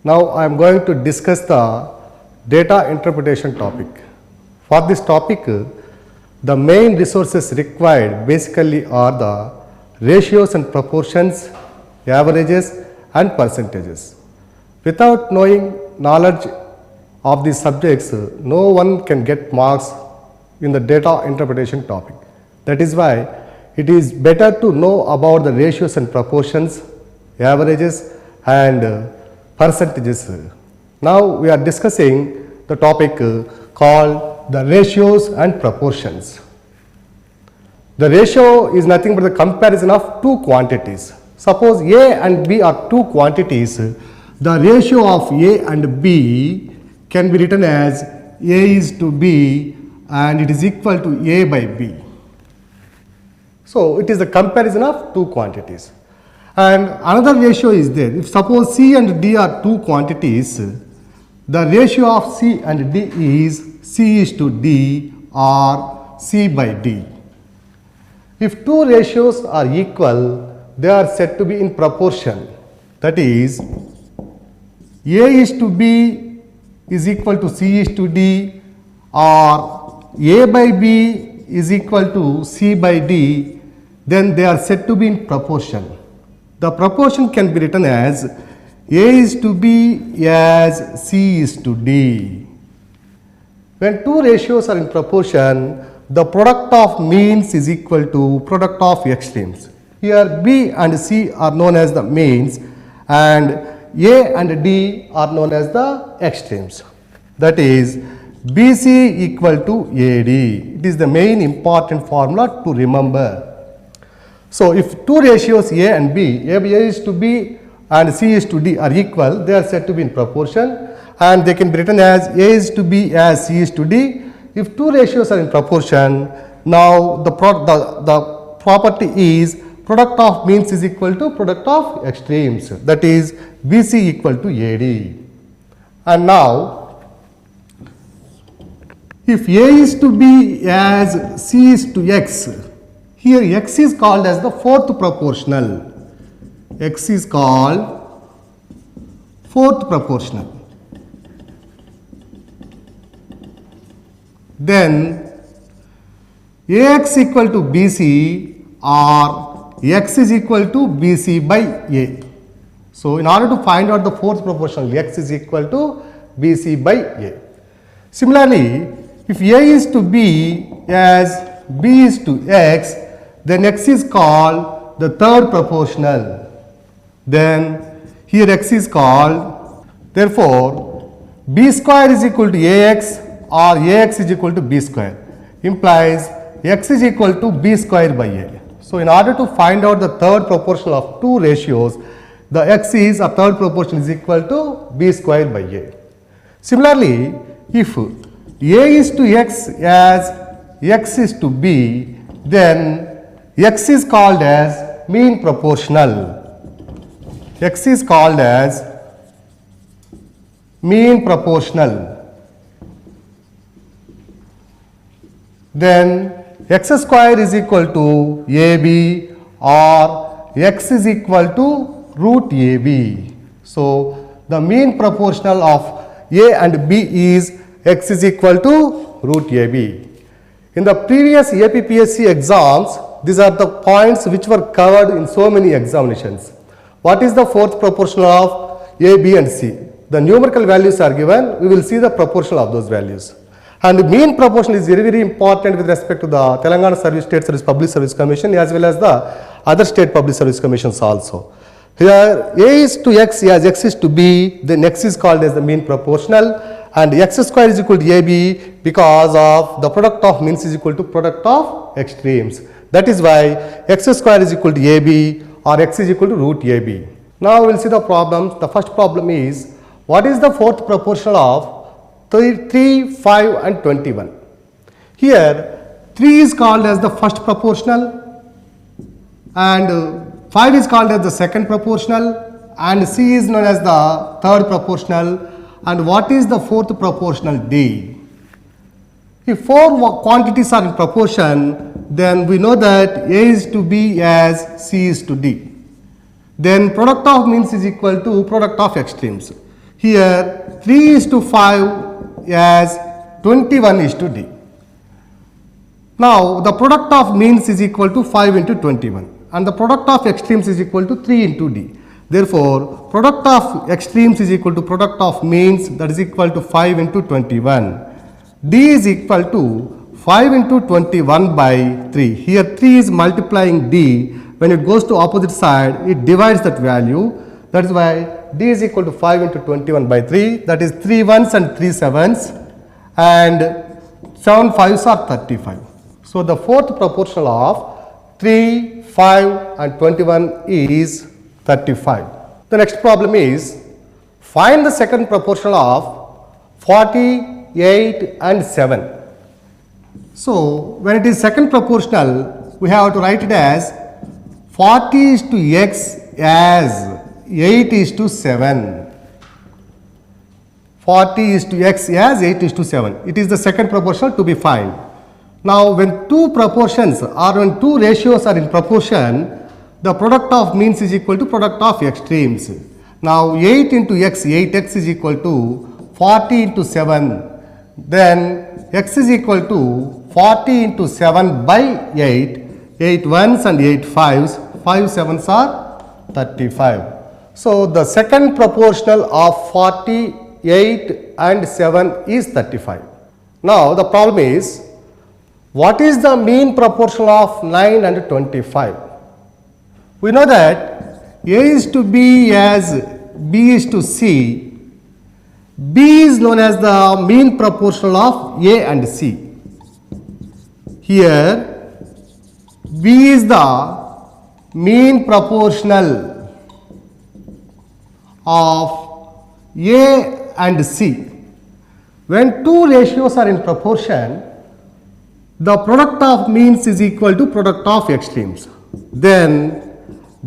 Now I am going to discuss the data interpretation topic. For this topic, the main resources required basically are the ratios and proportions, averages and percentages. Without knowledge of these subjects, no one can get marks in the data interpretation topic. That is why it is better to know about the ratios and proportions, averages and percentages. Now we are discussing the topic called the ratios and proportions. The ratio is nothing but the comparison of two quantities. Suppose A and B are two quantities. The ratio of A and B can be written as A is to B and it is equal to A by B. So it is the comparison of two quantities. And another ratio is there. If suppose C and D are two quantities, the ratio of C and D is C is to D or C by D. If two ratios are equal, they are said to be in proportion. That is, A is to B is equal to C is to D or A by B is equal to C by D, then they are said to be in proportion. The proportion can be written as A is to B as C is to D. When two ratios are in proportion, the product of means is equal to product of extremes. Here B and C are known as the means and A and D are known as the extremes. That is BC equal to AD. It is the main important formula to remember. So if two ratios A and B, A is to B and C is to D are equal, they are said to be in proportion and they can be written as A is to B as C is to D. If two ratios are in proportion, now the property is product of means is equal to product of extremes, that is BC equal to AD. And now if A is to B as C is to X, here X is called as the fourth proportional. X is called fourth proportional. Then AX equal to BC or X is equal to BC by A. So in order to find out the fourth proportional, X is equal to BC by A. Similarly, if A is to B as B is to X, then X is called the third proportional. Then here X is called, therefore B square is equal to AX or AX is equal to B square, implies X is equal to B square by A. So in order to find out the third proportional of two ratios, the X is a third proportion is equal to B square by A. Similarly, if A is to X as X is to B, then X is called as mean proportional. X is called as mean proportional. Then X square is equal to AB or X is equal to root AB. So the mean proportional of A and B is X is equal to root AB. In the previous APPSC exams, these are the points which were covered in so many examinations. What is the fourth proportional of A, B and C? The numerical values are given, we will see the proportional of those values. And the mean proportion is very, very important with respect to the Telangana State Service Public Service Commission as well as the other state public service commissions also. Here A is to X as X is to B, then X is called as the mean proportional and X square is equal to AB because of the product of means is equal to product of extremes. That is why X square is equal to AB or X is equal to root AB. Now we will see the problems. The first problem is, what is the fourth proportional of 3, 5 and 21? Here 3 is called as the first proportional and 5 is called as the second proportional and C is known as the third proportional. And what is the fourth proportional? D. If four quantities are in proportion, then we know that A is to B as C is to D. Then product of means is equal to product of extremes. Here 3:5 as 21:D. Now the product of means is equal to 5 into 21 and the product of extremes is equal to 3 into D. Therefore, product of extremes is equal to product of means, that is equal to 5 into 21. D is equal to 5 into 21 by 3. Here 3 is multiplying D. When it goes to opposite side, it divides that value. That is why D is equal to 5 into 21 by 3. That is 3 ones and 3 sevens and 7 fives are 35. So the fourth proportional of 3, 5 and 21 is 35. The next problem is find the second proportional of 48 and 7. So when it is second proportional, we have to write it as 40 is to x as 8 is to 7. 40 is to x as 8 is to 7. It is the second proportional to be found. Now when two proportions or when two ratios are in proportion, the product of means is equal to product of extremes. Now 8 into x, 8x is equal to 40 into 7. Then x is equal to 40 into 7 by 8. 8 ones and 8 fives. 5 sevens are 35. So the second proportional of 48 and 7 is 35. Now the problem is, what is the mean proportional of 9 and 25? We know that A is to B as B is to C. B is known as the mean proportional of A and C. Here B is the mean proportional of A and C. When two ratios are in proportion, the product of means is equal to product of extremes. Then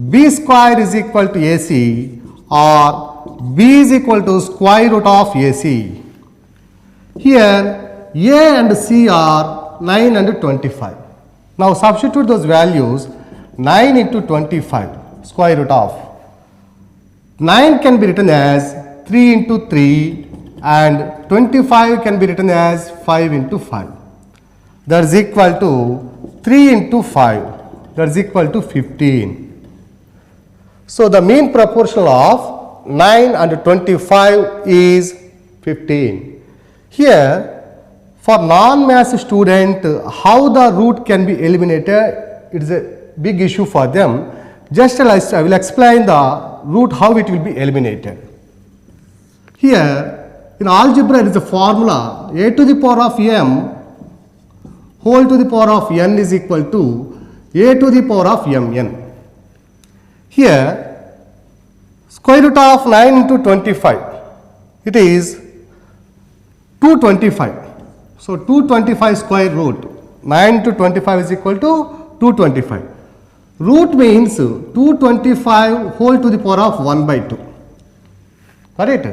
B square is equal to AC or B is equal to square root of AC. Here A and C are 9 and 25. Now substitute those values. 9 into 25 square root of 9 can be written as 3 into 3 and 25 can be written as 5 into 5. That is equal to 3 into 5, that is equal to 15. So the mean proportional of 9 and 25 is 15. Here for non-math student, how the root can be eliminated, it is a big issue for them. Just I will explain the root, how it will be eliminated. Here in algebra there is a formula, a to the power of m whole to the power of n is equal to a to the power of mn. Here square root of 9 into 25, it is 225. So 225 square root, 9 to 25 is equal to 225. Root means 225 whole to the power of 1 by 2. Correct?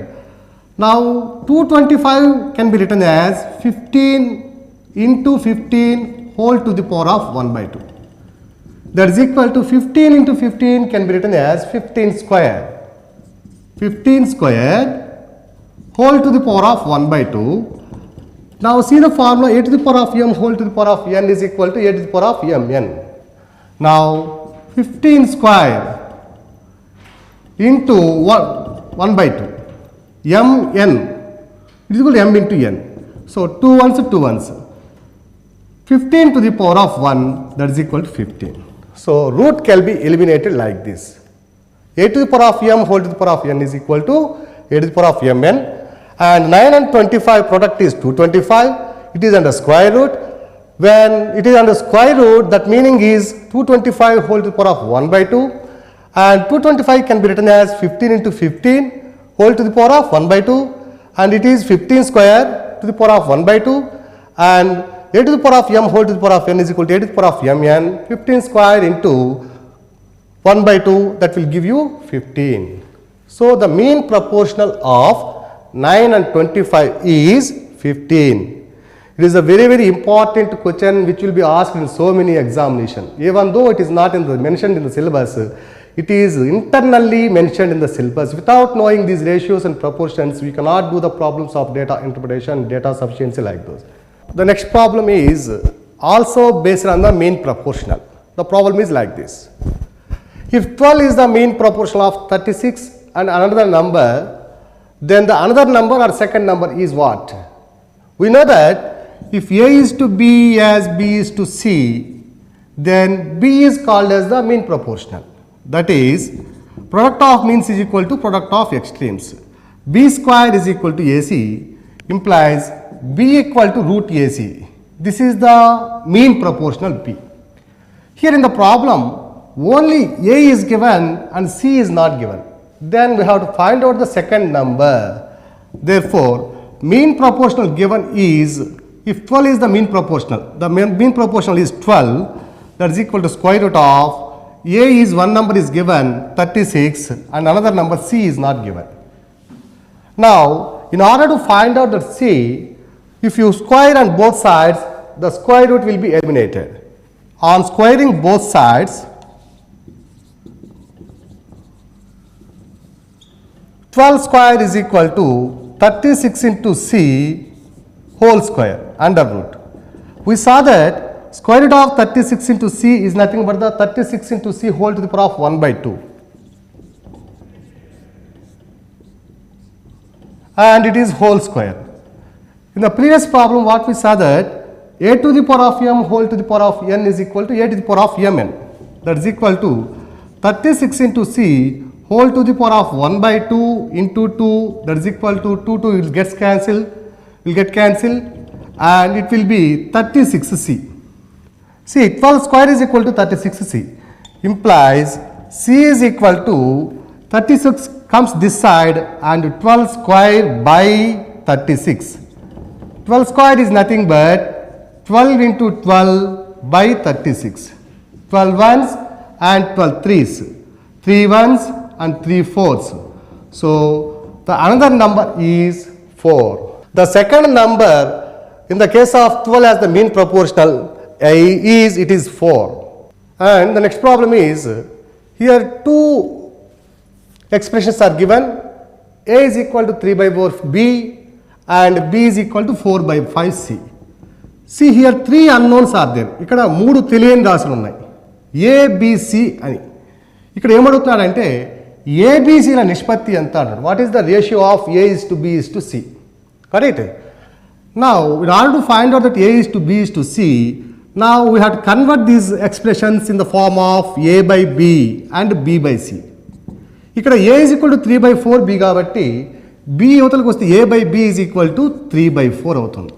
Now 225 can be written as 15 into 15 whole to the power of 1 by 2. That is equal to 15 into 15 can be written as 15 square. 15 square whole to the power of 1 by 2. Now see the formula, a to the power of m whole to the power of n is equal to a to the power of mn. Now 15 square into 1 by 2, mn, it is equal to m into n. So 2 ones, 2 ones. 15 to the power of 1, that is equal to 15. So root can be eliminated like this. A to the power of m whole to the power of n is equal to a to the power of mn. And 9 and 25 product is 225. It is under square root. When it is under square root, that meaning is 225 whole to the power of 1 by 2. And 225 can be written as 15 into 15 whole to the power of 1 by 2. And it is 15 square to the power of 1 by 2. And a to the power of m whole to the power of n is equal to a to the power of mn. 15 square into 1 by 2, that will give you 15. So the mean proportional of 9 and 25 is 15. It is a very important question which will be asked in so many examinations. Even though it is not mentioned in the syllabus, It is internally mentioned in the syllabus. Without knowing these ratios and proportions, we cannot do the problems of data interpretation, data sufficiency like those. The next problem is also based on the mean proportional. The problem is like this. If 12 is the mean proportional of 36 and another number, then the another number or second number is what? We know that if A is to B as B is to C, then B is called as the mean proportional. That is, product of means is equal to product of extremes. B square is equal to AC implies B equal to root AC. This is the mean proportional B. Here in the problem, only A is given and C is not given. Then we have to find out the second number. Therefore, mean proportional given is, if 12 is the mean proportional, the mean proportional is 12, that is equal to square root of A is one number is given 36 and another number C is not given. Now, in order to find out that C, if you square on both sides, the square root will be eliminated. On squaring both sides, 12 square is equal to 36 into C whole square under root. We saw that square root of 36 into C is nothing but the 36 into C whole to the power of 1 by 2. And it is whole square. In the previous problem, what we saw that A to the power of M whole to the power of N is equal to A to the power of Mn. That is equal to 36 into C whole to the power of 1 by 2 into 2, that is equal to 2 will get cancelled, and it will be 36C. See, 12 square is equal to 36C implies C is equal to 36 comes this side and 12 square by 36. 12 square is nothing but 12 into 12 by 36. 12 ones and 12 threes. 3 ones and 3 fours. So, the another number is 4. The second number in the case of 12 as the mean proportional it is 4. And the next problem is, here two expressions are given. A is equal to 3 by 4 B and B is equal to 4 by 5 C. See, here three unknowns are there. ఇక్కడ మూడు తెలియని రాశులు ఉన్నాయి. A, B, C అని. ఇక్కడ ఏమడుగుతున్నాడంటే ABCల నిష్పత్తి ఎంత అంటాడు. What is the ratio of A is to B is to C? Correct? Now, in order to find out that A is to B is to C, now we have to convert these expressions in the form of A by B and B by C. ఇక్కడ A is equal to 3 by 4 B కాబట్టి B యువతలకు వస్తే A by B is equal to 3 by 4 అవుతుంది.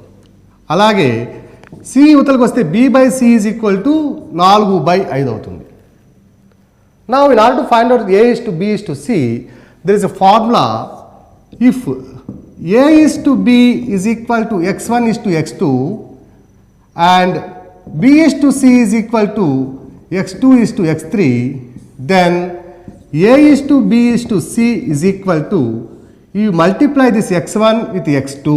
అలాగే C యువతలకు వస్తే B by C is equal to 4 by 5 అవుతుంది. Now, in order to find out A is to B is to C, there is a formula. If A is to B is equal to x1 is to x2 and B is to C is equal to x2 is to x3, then A is to B is to C is equal to, you multiply this x1 with x2,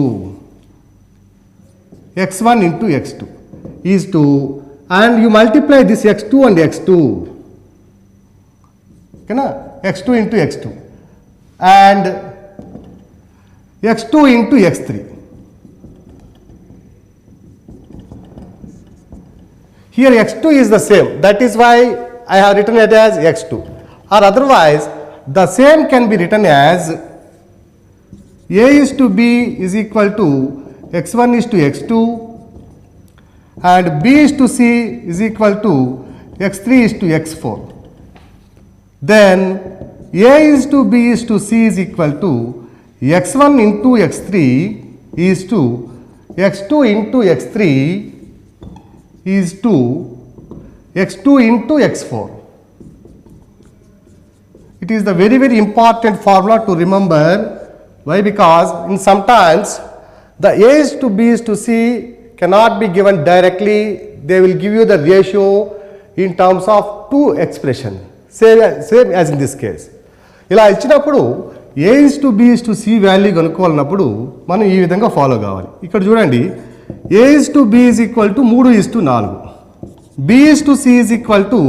x1 into x2 is to, and you multiply this x2 and x2, x2 into x2 and x2 into x3. Here x2 is the same, that is why I have written it as x2, or otherwise the same can be written as A is to B is equal to x1 is to x2 and B is to C is equal to x3 is to x4. Then A is to B is to C is equal to x1 into x3 is to x2 into x3 is to x2 into x4. It is the very, very important formula to remember. Why? Because in sometimes the A is to B is to C cannot be given directly. They will give you the ratio in terms of two expressions. Same as in this case. ఇలా ఇచ్చినప్పుడు A is to B is to C value కనుక్కోవాలన్నప్పుడు మనం ఈ విధంగా follow కావాలి. ఇక్కడ చూడండి, A is to B is equal to 3 is to 4, B is to C is equal to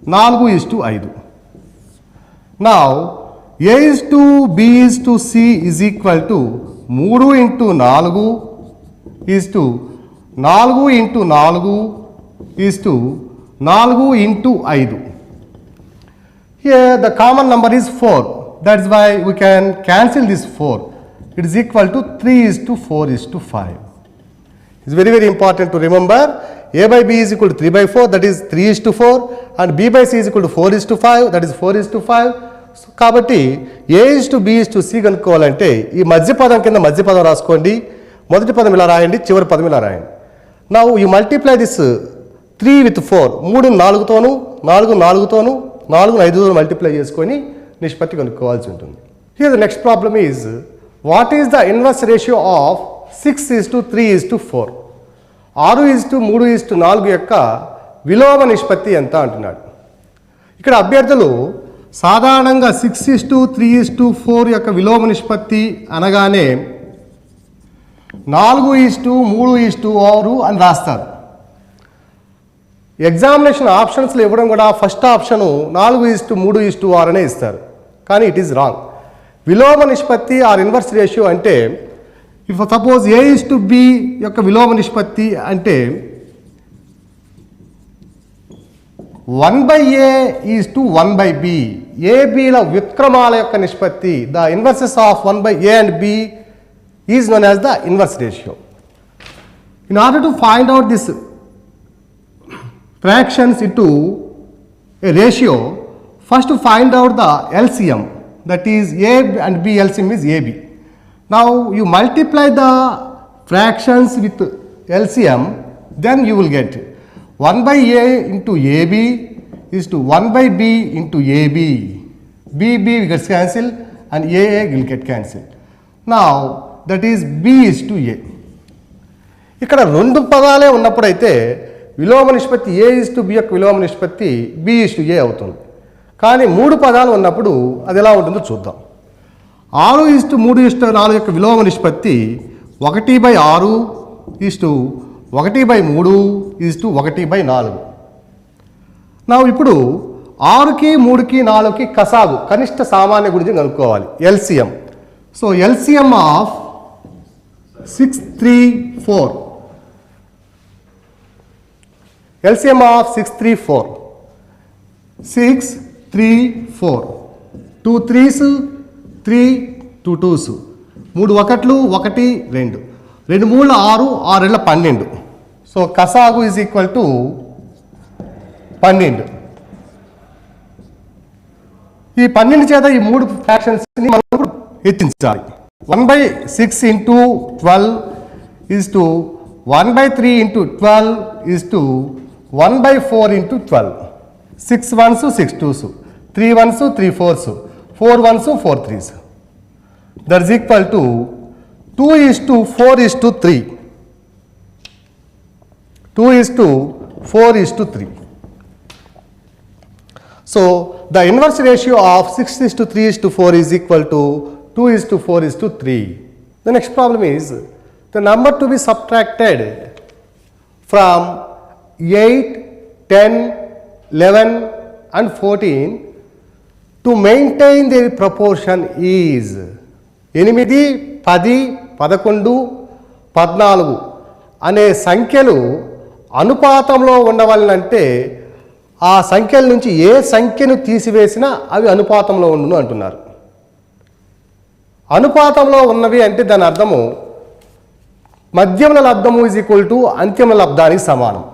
4 is to 5. Now A is to B is to C is equal to 3 into 4 is to 4 into 4 is to 4 into 5. Here the common number is 4. That's why we can cancel this 4. It is equal to 3 is to 4 is to 5. It's very, very important to remember. A by B is equal to 3 by 4, that is 3 is to 4, and B by C is equal to 4 is to 5, that is 4 is to 5. So, కాబట్టి A is to B is to C కనుక్కోవాలంటే ఈ మధ్య పదం కింద మధ్య పదం రాసుకోండి, మొదటి పదం ఇలా రాయండి, చివరి పదం ఇలా రాయండి. Now you multiply this 3 with 4, 3 4తోను, 4 4తోను, 4 5తోను multiply చేసుకొని నిష్పత్తి కనుక్కోవాల్సి ఉంటుంది. Here the next problem is, what is the inverse ratio of 6 is to 3 is to 4? 6 is to 3 is to 4 యొక్క విలోమ నిష్పత్తి ఎంత అంటున్నాడు. ఇక్కడ అభ్యర్థులు సాధారణంగా 6 is to 3 is to 4 యొక్క విలోమ నిష్పత్తి అనగానే 4 is to 3 is to 6 అని రాస్తారు. ఎగ్జామినేషన్ ఆప్షన్స్లో ఇవ్వడం కూడా first option 4 is to 3 is to 6 అనే ఇస్తారు, కానీ ఇట్ ఈస్ రాంగ్. విలోమ నిష్పత్తి ఆర్ ఇన్వర్స్ రేషియో అంటే, if suppose A is to B యొక్క విలోమ నిష్పత్తి అంటే 1 by A is to 1 by B. ABల వ్యుత్క్రమాల యొక్క నిష్పత్తి, the inverses of 1 by A and B is known as the inverse ratio. In order to find out this fractions into a ratio, first find out the LCM, that is A and B LCM is AB. Now you multiply the fractions with LCM, then you will get 1 by A into AB is to 1 by B into AB. B gets cancelled and A will get cancelled. Now that is B is to A. ఇక్కడ రెండు పదాలే ఉన్నప్పుడైతే విలోమ నిష్పత్తి A is to B యొక్క విలోమ నిష్పత్తి B is to A అవుతుంది. కానీ 3 పదాలు ఉన్నప్పుడు అది ఎలా ఉంటుందో చూద్దాం. 6 is to 3 is to 4 యొక్క విలోమ నిష్పత్తి 1 by 6 is to 1 by 3 is to 1 by 4. నా ఇప్పుడు 6కి 3కి 4కి కసాగు కనిష్ట సామాన్య గురించి కనుక్కోవాలి, LCM. So LCM of 6 3 4, LCM of 6 3 4, 6 3 4, 2 3s 3, 2 2s, 3 1లు 1 2, 2 3 6, 6 2 12. సో కసాగు ఈజ్ ఈక్వల్ టు 12. ఈ 12 చేత ఈ 3 ఫ్రాక్షన్స్ని మనం హెచ్చించాలి. 1 by 6 into 12 is to 1 by 3 into 12 is to 1 by 4 into 12. 6 1s 6 2s, 3 1s 3 4s, 4 1s 4 3s. That is equal to 2 is to 4 is to 3. 2 is to 4 is to 3. So the inverse ratio of 6 is to 3 is to 4 is equal to 2 is to 4 is to 3. The next problem is the number to be subtracted from 8, 10, 11 and 14 to maintain their proportion is 8, 10, 11, 14 అనే సంఖ్యలు అనుపాతంలో ఉండవాలంటే ఆ సంఖ్యల నుంచి ఏ సంఖ్యను తీసివేసినా అవి అనుపాతంలో ఉండును అంటున్నారు. అనుపాతంలో ఉన్నవి అంటే దాని అర్థము మధ్యముల లబ్ధము ఈజ్ ఈక్వల్ టు అంత్యముల లబ్ధానికి సమానం.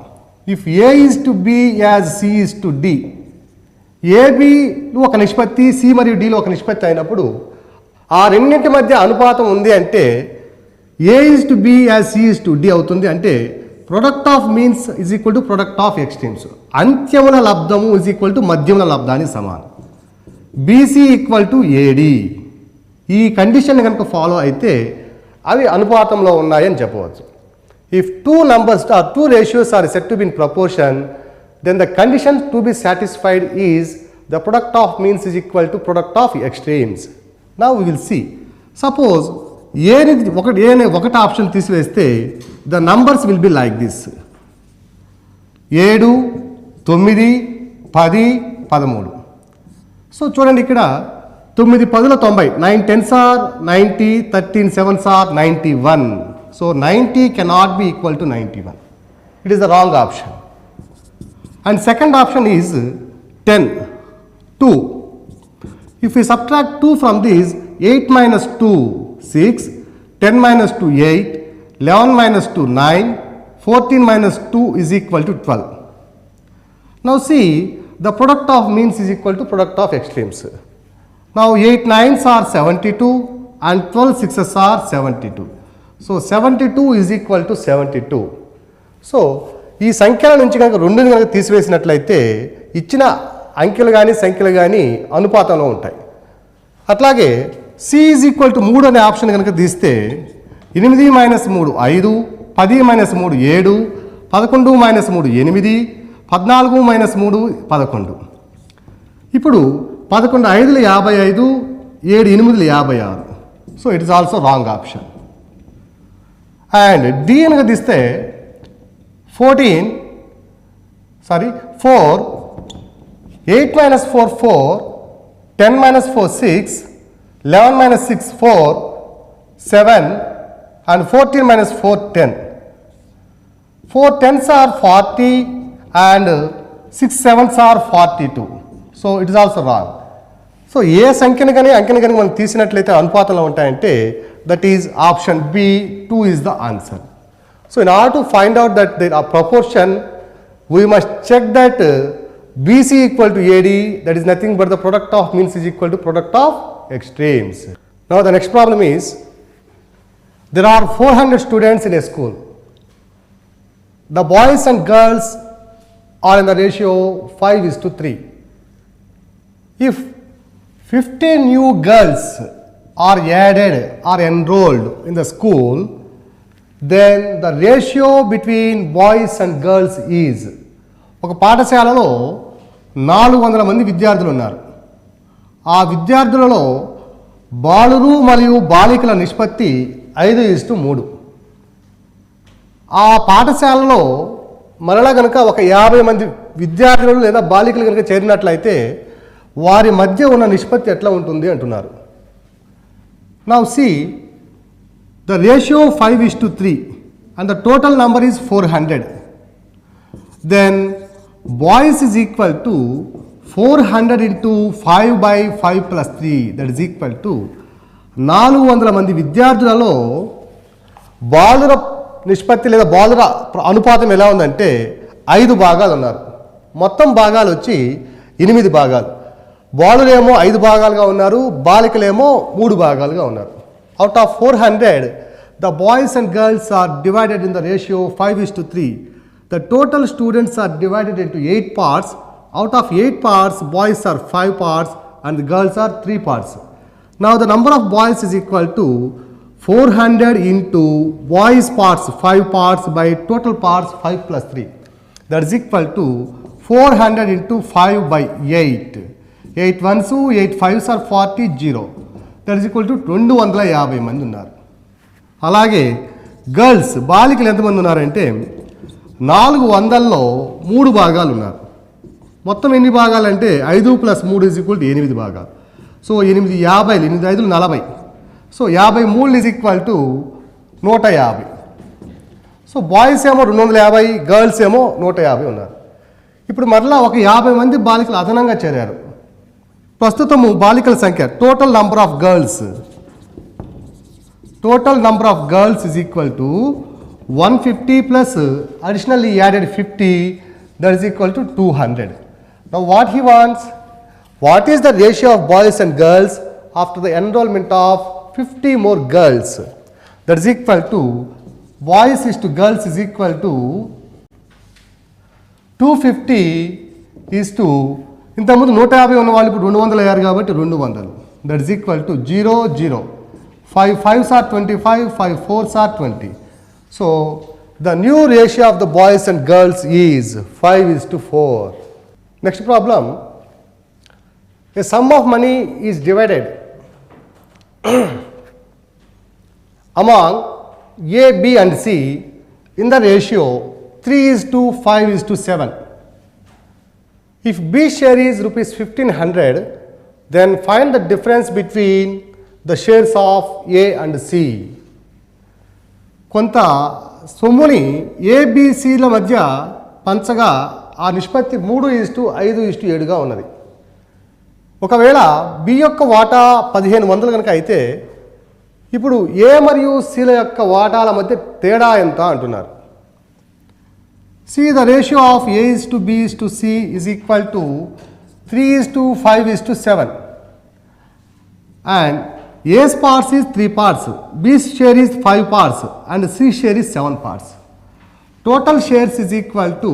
If A is to B as C is to D, ABలు ఒక నిష్పత్తి, C మరియు Dలో ఒక నిష్పత్తి అయినప్పుడు ఆ రెండింటి మధ్య అనుపాతం ఉంది అంటే A is to B as C is to D అవుతుంది. అంటే product of means is equal to product of extremes. అంత్యముల లబ్ధము ఈజ్ ఈక్వల్ టు మధ్యముల లబ్ధానికి సమానం. BC equal to AD. ఈ కండిషన్ కనుక ఫాలో అయితే అవి అనుపాతంలో ఉన్నాయని చెప్పవచ్చు. If two numbers or two ratios are said to be in proportion, then the condition to be satisfied is the product of means is equal to product of extremes. Now we will see. Suppose ఒకటి option తీసివేస్తే the numbers will be like this: 7, 9, 10, 13. So చూడండి ఇక్కడ 9 10ల 90, 9 10s are 90, 13 7s are 91. So 90 cannot be equal to 91. It is the wrong option. And second option is 10, 2. If we subtract 2 from this, 8 minus 2, 6, 10 minus 2, 8, 11 minus 2, 9, 14 minus 2 is equal to 12. Now see, the product of means is equal to product of extremes. Now 8 9s are 72 and 12 6s are 72. So 72 is equal to 72. So ఈ సంఖ్యల నుంచి కనుక రెండుని కనుక తీసివేసినట్లయితే ఇచ్చిన అంకెలు కానీ సంఖ్యలు కానీ అనుపాతంలో ఉంటాయి. అట్లాగే సి ఈజ్ ఈక్వల్ టు 3 అనే ఆప్షన్ కనుక తీస్తే 8 మైనస్ 3 5, 10 మైనస్ 3 7, 11 మైనస్ 3 8, 14 మైనస్ 3 11. ఇప్పుడు 11 5లు 55, 7 8లు 56. So it is also wrong option. And D కనుక తీస్తే 4, 8 minus 4 4, 10 minus 4 6, 11 minus 6 4, 7 and 14 minus 4 10. 4 10s are 40 and 6 7s are 42. So it is also wrong. So ఏ సంఖ్యను కానీ అంకెను కానీ మనం తీసినట్లయితే అనుపాతంలో ఉంటాయంటే that is option B, 2 is the answer. So in order to find out that there are proportion, we must check that BC equal to AD, that is nothing but the product of means is equal to product of extremes. Now the next problem is, there are 400 students in a school. The boys and girls are in the ratio 5:3. If 15 new girls are added or enrolled in the school, then the ratio between boys and girls is, ఒక పాఠశాలలో 400 మంది విద్యార్థులు ఉన్నారు. ఆ విద్యార్థులలో బాలురు మరియు బాలికల నిష్పత్తి 5:3. ఆ పాఠశాలలో మరలా కనుక ఒక 50 మంది విద్యార్థులు లేదా బాలికలు కనుక చేరినట్లయితే వారి మధ్య ఉన్న నిష్పత్తి ఎట్లా ఉంటుంది అంటున్నారు. Now see, the ratio 5:3 and the total number is 400. Then boys is equal to 400 into 5 by 5 plus 3, that is equal to 400 మంది విద్యార్థులలో బాలుర నిష్పత్తి లేదా బాలుర అనుపాతం ఎలా ఉందంటే 5 భాగాలు ఉన్నారు. మొత్తం భాగాలు వచ్చి 8 భాగాలు. బాలురేమో 5 భాగాలుగా ఉన్నారు, బాలికలేమో 3 భాగాలుగా ఉన్నారు. Out of 400, the boys and girls are divided in the ratio 5:3. The total students are divided into 8 parts. Out of 8 parts, boys are 5 parts and the girls are 3 parts. Now the number of boys is equal to 400 into boys parts 5 parts by total parts 5 plus 3. That is equal to 400 into 5 by 8. 8 1s, 8 5s are 40, 0. That is equal to 250 మంది ఉన్నారు. అలాగే girls బాలికలు ఎంతమంది ఉన్నారంటే 400లో 3 భాగాలు ఉన్నారు. మొత్తం ఎన్ని భాగాలు అంటే 5 + 3 = 8 భాగాలు. So 8 50, 8 5 40. So 53 is equal to 150. So boys ఏమో 250, గర్ల్స్ ఏమో 150 ఉన్నారు. ఇప్పుడు మరలా ఒక 50 మంది బాలికలు అదనంగా చేరారు. ప్రస్తుతము బాలికల సంఖ్య total number of girls is equal to 150 plus additionally added 50, that is equal to 200. Now what he wants, what is the ratio of boys and girls after the enrollment of 50 more girls? That is equal to boys is to girls is equal to 250 is to, ఇంతకుముందు 150 ఉన్న వాళ్ళు ఇప్పుడు 200 అయ్యారు కాబట్టి 200. That is equal to 0 0. 5 5s are 25, 5 4s are 20. So the new ratio of the boys and girls is 5:4. Next problem, a sum of money is divided among A, B and C in the ratio 3:5:7. If B share is rupees 1500, then find the difference between the shares of A and C. కొంత సొమ్ముని ఏబిసిల మధ్య పంచగా ఆ నిష్పత్తి 3:5:7గా ఉన్నది. ఒకవేళ B యొక్క వాటా 1500 కనుక అయితే ఇప్పుడు ఏ మరియు సిల యొక్క వాటాల మధ్య తేడా ఎంత అంటున్నారు. See, the ratio of A is to B is to C is equal to 3:5:7. And A's parts is 3 parts, B's share is 5 parts, and C's share is 7 parts. Total shares is equal to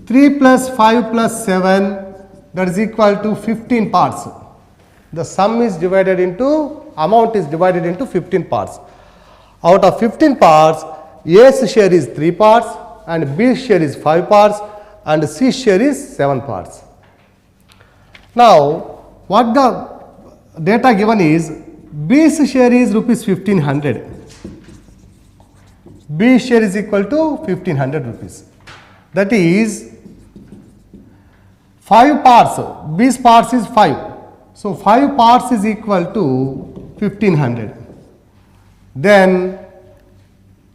3 plus 5 plus 7, that is equal to 15 parts. The sum is divided into, amount is divided into 15 parts. Out of 15 parts, A's share is 3 parts, and B's share is 5 parts, and C's share is 7 parts. Now, what the data given is, B's share is rupees 1500. B's share is equal to 1500 rupees. That is 5 parts. B's parts is 5. So 5 parts is equal to 1500. Then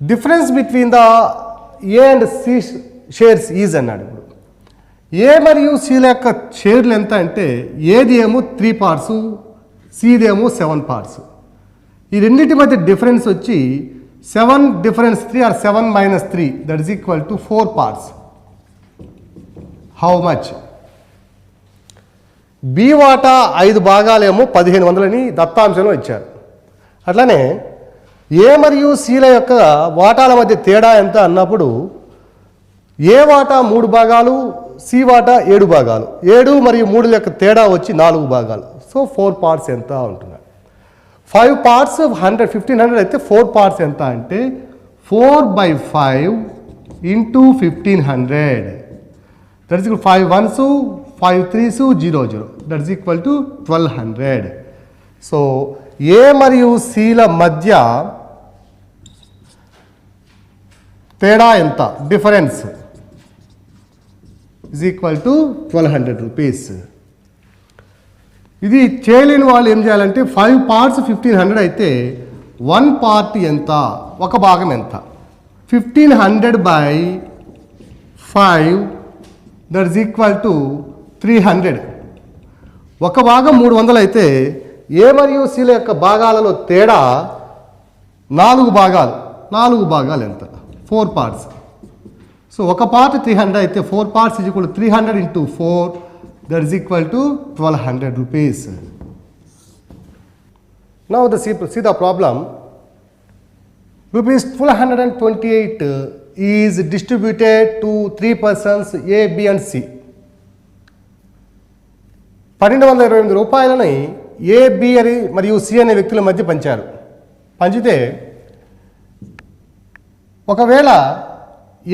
difference between the A and C shares is అన్నాడు. ఇప్పుడు ఏ మరియు సిల యొక్క షేర్లు ఎంత అంటే ఏది ఏమో 3 parts, సిది ఏమో 7 పార్ట్స్. ఈ రెండింటి మధ్య డిఫరెన్స్ వచ్చి 7 difference 3 or 7 minus 3, that is equal to 4 parts. How much? B వాటా 5 భాగాలేమో 1500 దత్తాంశంలో ఇచ్చారు. అట్లానే ఏ మరియు సిల యొక్క వాటాల మధ్య తేడా ఎంత అన్నప్పుడు ఏ వాటా 3 భాగాలు, సి వాటా 7 భాగాలు. 7 మరియు 3 యొక్క తేడా వచ్చి 4 భాగాలు. సో 4 పార్ట్స్ ఎంత ఉంటున్నాయి. 5 పార్ట్స్ 1500 అయితే 4 పార్ట్స్ ఎంత అంటే 4/5 into 1500. That is 5 1s 5 3s 0 0. That is equal to 1200. So A మరియు సిల మధ్య తేడా ఎంత, difference is equal to 1200 rupees. ఇది చేయలేని వాళ్ళు ఏం చేయాలంటే 5 పార్ట్స్ 1500 అయితే 1 పార్ట్ ఎంత, ఒక భాగం ఎంత, 1500/5, దట్ ఈస్ ఈక్వల్ టు 300. ఒక భాగం 300 అయితే ఏ మరియు సిల యొక్క భాగాలలో తేడా 4 భాగాలు. 4 భాగాలు ఎంత, 4 పార్ట్స్. సో ఒక పార్ట్ 300 అయితే 4 parts is equal to 300 into 4, that is equal to 1200 rupees. Now see the problem. Rupees 1228 is distributed to 3 persons A, B and C. 1228 రూపాయలని ఏ, బి అని మరియు సి అనే వ్యక్తుల మధ్య పంచారు. పంచితే ఒకవేళ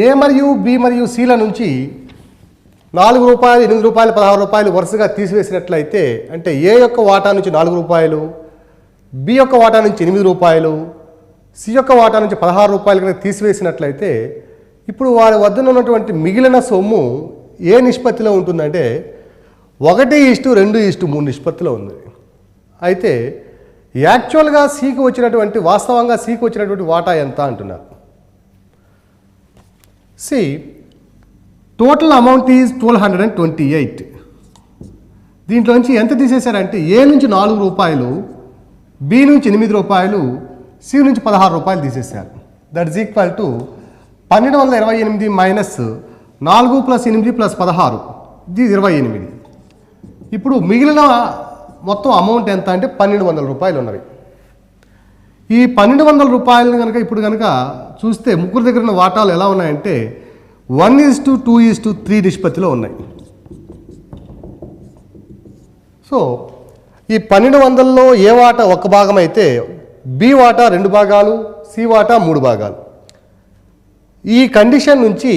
ఏ మరియు బి మరియు సిల నుంచి 4 రూపాయలు, 8 రూపాయలు, 16 రూపాయలు వరుసగా తీసివేసినట్లయితే, అంటే ఏ యొక్క వాటా నుంచి 4 రూపాయలు, బి యొక్క వాటా నుంచి 8 రూపాయలు, సి యొక్క వాటా నుంచి 16 రూపాయలు కనుక తీసివేసినట్లయితే ఇప్పుడు వారి వద్ద ఉన్నటువంటి మిగిలిన సొమ్ము ఏ నిష్పత్తిలో ఉంటుందంటే 1:2:3 నిష్పత్తిలో ఉంది. అయితే యాక్చువల్గా సికి వచ్చినటువంటి, వాస్తవంగా సికి వచ్చినటువంటి వాటా ఎంత అంటున్నారు. C total amount is 1228. దీంట్లోంచి ఎంత తీసేశారంటే ఏ నుంచి 4 రూపాయలు, బి నుంచి 8 రూపాయలు, సి నుంచి 16 రూపాయలు తీసేశారు. That is equal to 1228 minus 4 + 8 + 16, ఇది 28. ఇప్పుడు మిగిలిన మొత్తం అమౌంట్ ఎంత అంటే 1200 రూపాయలు ఉన్నవి. ఈ 1200 రూపాయలను కనుక ఇప్పుడు కనుక చూస్తే ముగ్గురు దగ్గర ఉన్న వాటాలు ఎలా ఉన్నాయంటే 1:2:3 నిష్పత్తిలో ఉన్నాయి. సో ఈ 1200లో ఏ వాటా ఒక భాగం అయితే బి వాటా 2 భాగాలు, సి వాటా 3 భాగాలు. ఈ కండిషన్ నుంచి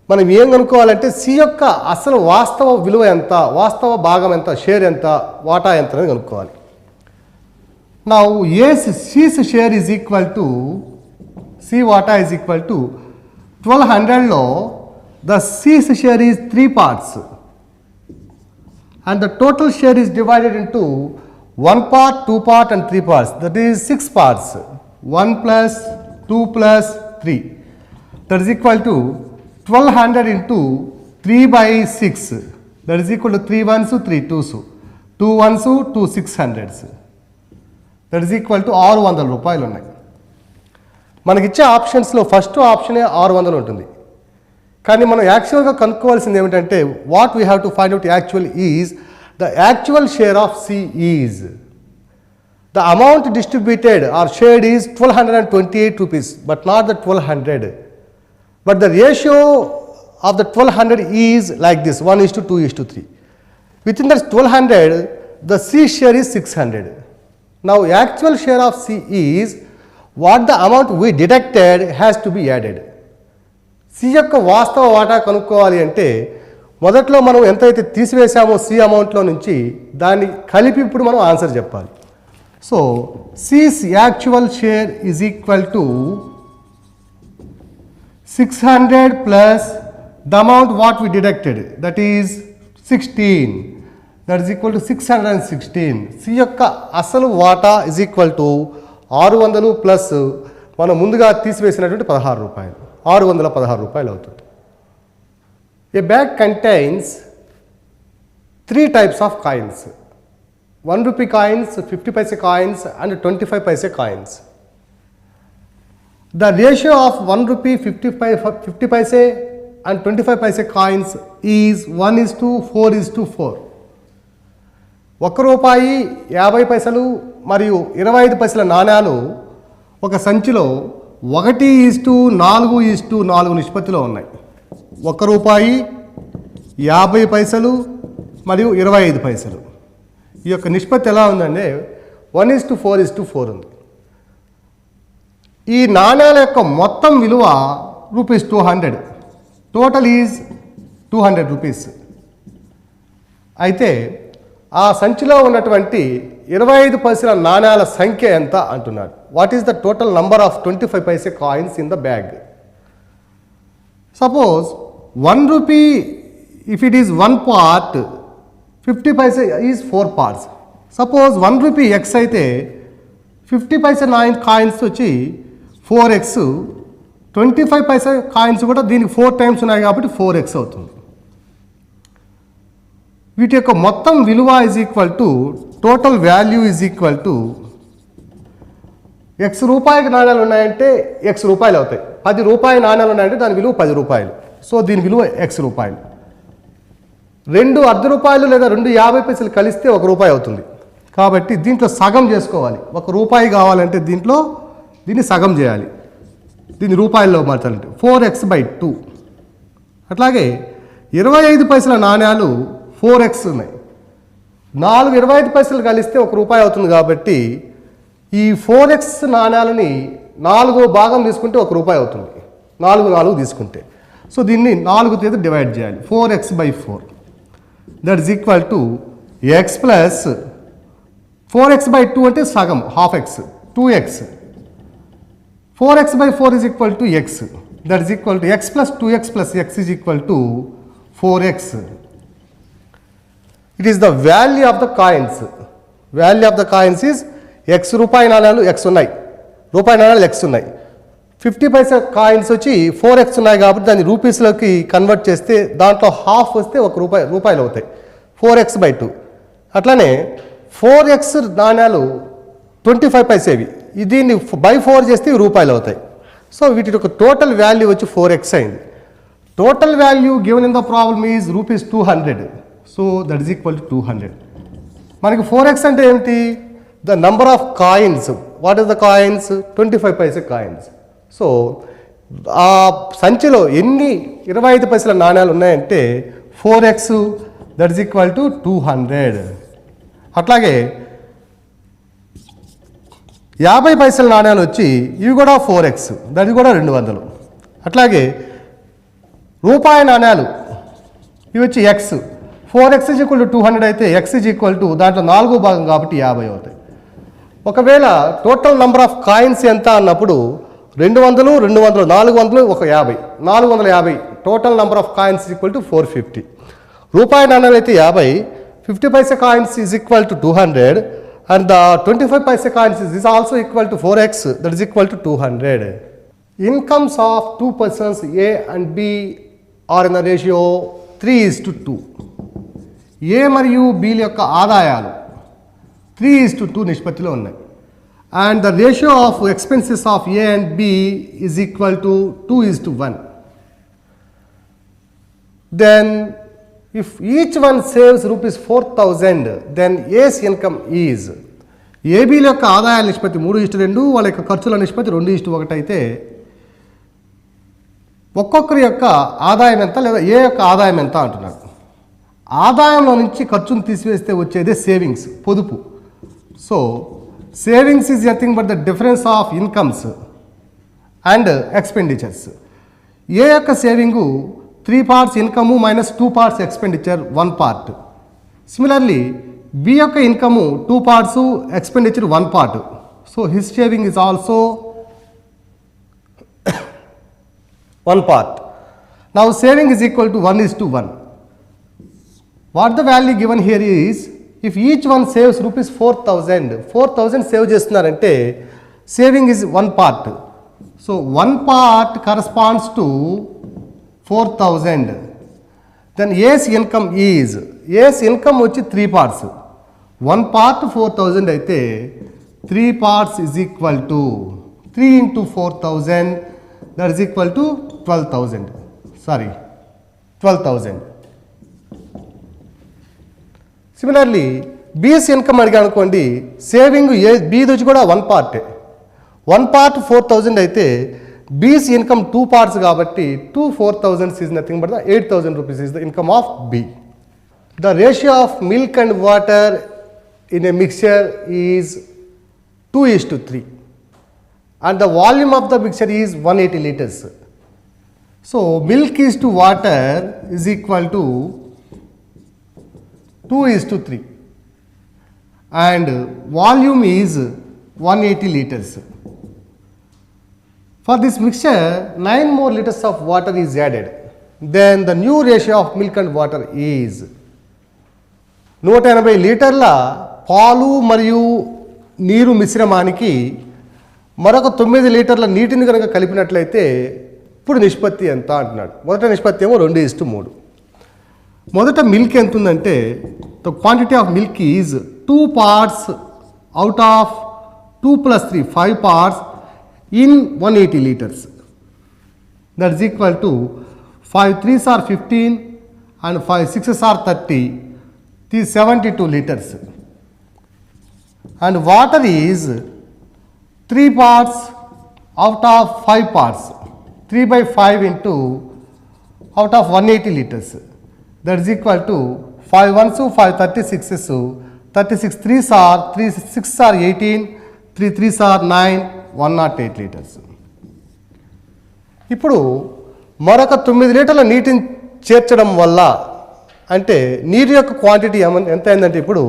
మనం ఏం కనుక్కోవాలంటే సి యొక్క అసలు వాస్తవ విలువ ఎంత, వాస్తవ భాగం ఎంత, షేర్ ఎంత, వాటా ఎంత అని కనుక్కోవాలి. Now C's share is equal to, C వాటా is equal to 1200లో the C's share is 3 parts and the total share is divided into 1 part, 2 part and 3 parts. That is 6 parts. 1 plus 2 plus 3. That is equal to 1200 into 3 by 6. That is equal to 3 ones, 3 twos. 2 ones, 2 600s. That is equal to 600 రూపాయలు ఉన్నాయి. మనకిచ్చే ఆప్షన్స్లో first ఆప్షనే 600 ఉంటుంది. కానీ మనం యాక్చువల్గా కనుక్కోవాల్సింది ఏమిటంటే what we have to find out actual is the actual share of C is the amount distributed or shared is 1228 rupees but not the 1200 but the ratio of the 1200 is like this 1:2:3. Within that 1200 the C share is 600. Now actual share of C is what the amount we deducted has to be added. C యొక్క వాస్తవ వాటా కనుక్కోవాలి అంటే మొదట్లో మనం ఎంతైతే తీసివేసామో C అమౌంట్లో నుంచి దాన్ని కలిపి ఇప్పుడు మనం ఆన్సర్ చెప్పాలి. So C's actual share is equal to 600 plus the amount what we deducted that is 16. That is equal to 616. C యొక్క అసలు వాటా ఈజ్ ఈక్వల్ టు 600 ప్లస్ మనం ముందుగా తీసివేసినటువంటి 16 రూపాయలు 616 రూపాయలు అవుతుంది. A bag contains 3 types of coins. 1 rupee coins, 50 paise coins and 25 paise coins. The ratio of 1 rupee, 50 paise and 25 paise coins is 1:4:4. 1 రూపాయి 50 పైసలు మరియు 25 పైసల నాణ్యాలు ఒక సంచిలో 1:4:4 నిష్పత్తిలో ఉన్నాయి. 1 రూపాయి 50 పైసలు మరియు 25 పైసలు ఈ యొక్క నిష్పత్తి ఎలా ఉందంటే 1:4:4 ఉంది. ఈ నాణ్యాల యొక్క మొత్తం విలువ ₹200. Total is 200 rupees. అయితే ఆ సంచిలో ఉన్నటువంటి 25 పైసల నాణ్యాల సంఖ్య ఎంత అంటున్నారు. What is the total number of 25 paise coins in the bag? Suppose 1 rupee, if it is 1 part, 50 paise is 4 parts. Suppose 1 rupee x అయితే 50 paise 9 కాయిన్స్ వచ్చి 4x, 25 paise కాయిన్స్ కూడా దీనికి 4 times ఉన్నాయి కాబట్టి 4x అవుతుంది. వీటి యొక్క మొత్తం విలువ is equal to total value is equal to x రూపాయికి నాణ్యాలు ఉన్నాయంటే x రూపాయలు అవుతాయి. 10 రూపాయి నాణ్యాలు ఉన్నాయంటే దాని విలువ 10 రూపాయలు. సో దీని విలువ x రూపాయలు. 2 అర్ధ రూపాయలు లేదా 2 50 పైసలు కలిస్తే 1 రూపాయి అవుతుంది. కాబట్టి దీంట్లో సగం చేసుకోవాలి. 1 రూపాయి కావాలంటే దీన్ని సగం చేయాలి. దీన్ని రూపాయల్లో మార్చాలంటే 4x/2. అట్లాగే 25 పైసల నాణ్యాలు 4x ఉన్నాయి. 4 25 పైసలు కలిస్తే 1 రూపాయి అవుతుంది. కాబట్టి ఈ 4x నాణ్యాలని 4వ భాగం తీసుకుంటే 1 రూపాయి అవుతుంది. 4 తీసుకుంటే సో దీన్ని 4 చేత డివైడ్ చేయాలి. 4x/4 that is equal to x plus 4x/2 అంటే సగం half x 2x. 4x/4 is equal to x that is equal to x plus 2x plus x is equal to 4x. It is the value of the coins. Value of the coins is x రూపాయి నాణ్యాలు x ఉన్నాయి. రూపాయి నాణ్యాలు x ఉన్నాయి. 50 పైసా coins వచ్చి 4x ఉన్నాయి కాబట్టి దాన్ని రూపీస్లోకి కన్వర్ట్ చేస్తే దాంట్లో హాఫ్ వస్తే 1 రూపాయలు అవుతాయి. 4x/2. అట్లానే 4x నాణ్యాలు 25 పైసేవి. దీన్ని by4 చేస్తే రూపాయలు అవుతాయి. సో వీటి యొక్క టోటల్ వాల్యూ వచ్చి 4x అయింది. Total value given in the problem is ₹200. So that is equal to 200. మనకి 4x అంటే ఏమిటి? The number of coins. What is the coins? 25 paise coins. So ఆ సంచిలో ఎన్ని 25 పైసల నాణ్యాలు ఉన్నాయంటే 4x that is equal to 200. అట్లాగే 50 పైసల నాణ్యాలు వచ్చి ఇవి కూడా 4x దట్ కూడా 200. అట్లాగే రూపాయి నాణ్యాలు ఇవి వచ్చి x 4x is equal to 200 అయితే x ఈజ్ ఈక్వల్ టు దాంట్లో 4వ భాగం కాబట్టి 50 అవుతాయి. ఒకవేళ టోటల్ నంబర్ ఆఫ్ కాయిన్స్ ఎంత అన్నప్పుడు 200 400 1 50 450 total number of coins equal to 450. రూపాయి నాణ్యాలు అయితే 50, 50 paisa coins is equal to 200 and the 25 paisa coins is also equal to 4x, that is equal to 200. Incomes of two persons A and B are in the ratio 3:2. A మరియు B యొక్క ఆదాయాలు 3:2 నిష్పత్తిలో ఉన్నాయి. And the ratio of expenses of A and B is equal to 2:1. Then if each one saves rupees 4,000, then A's income is AB యొక్క ఆదాయాల నిష్పత్తి 3:2, వాళ్ళ యొక్క ఖర్చుల నిష్పత్తి 2:1 అయితే ఒక్కొక్కరి యొక్క ఆదాయం ఎంత లేదా ఏ యొక్క ఆదాయం ఎంత అంటున్నాడు. ఆదాయంలో నుంచి ఖర్చును తీసివేస్తే వచ్చేదే సేవింగ్స్, పొదుపు. So savings is nothing but the difference of incomes and expenditures. A యొక్క saving 3 parts income minus 2 parts expenditure 1 part. Similarly B యొక్క income 2 parts expenditure 1 part. So his saving is also 1 part. Now saving is equal to 1:1. What the value given here is, if each one saves rupees 4,000 save చేస్తున్నారంటే saving is 1 part. So 1 part corresponds to 4,000. Then A's income is, A's income వచ్చి 3 parts. 1 part 4,000 అయితే 3 parts is equal to 3 into 4,000, that is equal to 12,000. Sorry, 12,000. Similarly BS income అడిగా అనుకోండి, saving A B నుంచి కూడా 1 part. 1 part 4,000 అయితే BS income 2 parts కాబట్టి 2 4,000 is nothing but the 8,000 rupees is the income of B. The ratio of milk and water in a mixture is 2:3 and the volume of the mixture is 180 liters. So milk is to water is equal to 2:3 and volume is 180 liters. For this mixture 9 more liters of water is added. Then the new ratio of milk and water is 180 లీటర్ల పాలు మరియు నీరు మిశ్రమానికి మరొక 9 లీటర్ల నీటిని కనుక కలిపినట్లయితే ఇప్పుడు నిష్పత్తి ఎంత అంటున్నాడు. మొదట నిష్పత్తి ఏమో 2:3. మొదట మిల్క్ ఎంత ఉందంటే the quantity of milk is 2 parts out of 2 + 3 5 parts in 180 liters. That is equal to 5 3s are 15 and 5 6s are 30. This is 72 liters. And water is 3 parts out of 5 parts. 3/5 into out of 180 liters. That is equal to 5 1s 5 36s 36 3s are 3 6 are 18 3 3s are 9 108 liters. ఇప్పుడు మరొక 9 లీటర్ల నీటిని చేర్చడం వల్ల అంటే నీరు యొక్క quantity ఎంత అయిందంటే ఇప్పుడు